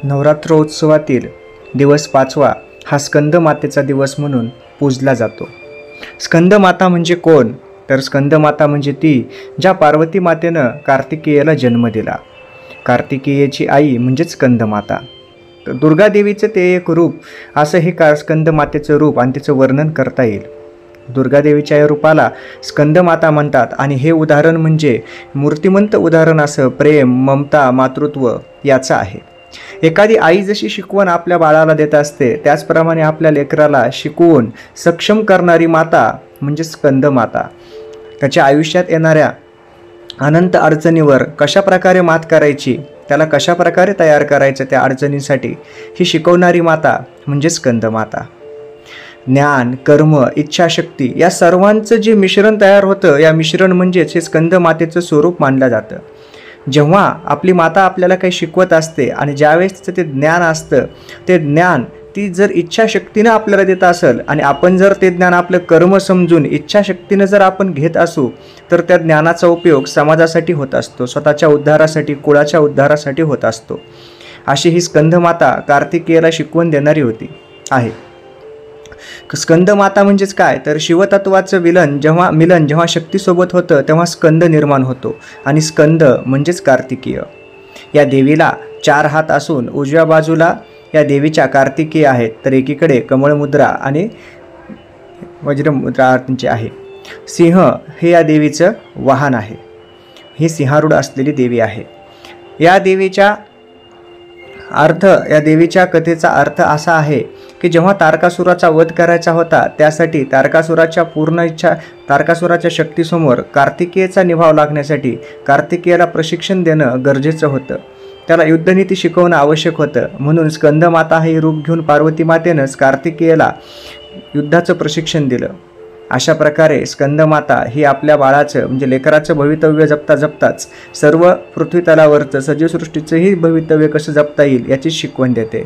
नवरात्रोत्सवातील दिवस 5वा हा स्कंदमातेचा दिवस म्हणून पूजला जातो. स्कंदमाता म्हणजे कोण? तर स्कंदमाता म्हणजे ती ज्या पार्वती मातेनं कार्तिकेयाला जन्म दिला. कार्तिकेयाची आई म्हणजेच स्कंदमाता. तर दुर्गादेवीचं ते एक रूप, असं हे स्कंदमातेचं रूप आणि तिचं वर्णन करता येईल. दुर्गादेवीच्या या रूपाला स्कंदमाता म्हणतात आणि हे उदाहरण म्हणजे मूर्तिमंत उदाहरण असं प्रेम, ममता, मातृत्व याचं आहे. एखादी आई जशी शिकवण आपल्या बाळाला देत असते, त्याचप्रमाणे आपल्या लेकराला शिकवून सक्षम करणारी माता म्हणजे स्कंदमाता. त्याच्या आयुष्यात येणाऱ्या अनंत अडचणीवर कशाप्रकारे मात करायची, त्याला कशाप्रकारे तयार करायचं त्या अडचणींसाठी ही शिकवणारी माता म्हणजे स्कंदमाता. ज्ञान, कर्म, इच्छाशक्ती या सर्वांचं जे मिश्रण तयार होतं, या मिश्रण म्हणजेच हे स्कंदमातेचं स्वरूप मानलं जातं. जेव्हा आपली माता आपल्याला काही शिकवत असते आणि ज्यावेळेस तिचं ते ज्ञान असतं, ते ज्ञान ती जर इच्छाशक्तीनं आपल्याला देत असेल आणि आपण जर ते ज्ञान आपलं कर्म समजून इच्छाशक्तीनं जर आपण घेत असू, तर त्या ज्ञानाचा उपयोग समाजासाठी होत असतो, स्वतःच्या उद्धारासाठी, कुळाच्या उद्धारासाठी होत असतो. अशी ही स्कंदमाता कार्तिकेयाला शिकवण देणारी आहे. स्कंदमाता म्हणजेच काय? तर शिवतत्वाचं मिलन जेव्हा शक्तीसोबत होतं तेव्हा स्कंद निर्माण होतो आणि स्कंद म्हणजेच कार्तिकेय. या देवीला 4 हात असून उजव्या बाजूला या देवीच्या कार्तिकेय आहेत, तर एकीकडे कमळमुद्रा आणि वज्रमुद्रा त्यांची आहे. सिंह हे या देवीचं वाहन आहे. ही सिंहारूढ असलेली देवी आहे. या देवीच्या कथेचा अर्थ असा आहे की जेव्हा तारकासुराचा वध करायचा होता, त्यासाठी तारकासुराच्या शक्तीसमोर कार्तिकेयाचा निभाव लागण्यासाठी कार्तिकेयाला प्रशिक्षण देणं गरजेचं होतं. त्याला युद्धनीती शिकवणं आवश्यक होतं. म्हणून स्कंदमाता हे रूप घेऊन पार्वती मातेनंच कार्तिकेयाला युद्धाचं प्रशिक्षण दिलं. अशा प्रकारे स्कंदमाता ही आपल्या बाळाचं म्हणजे लेकराचं भवितव्य जपताच सर्व पृथ्वीतलावरचं सजीवसृष्टीचंही भवितव्य कसं जपता येईल याची शिकवण देते.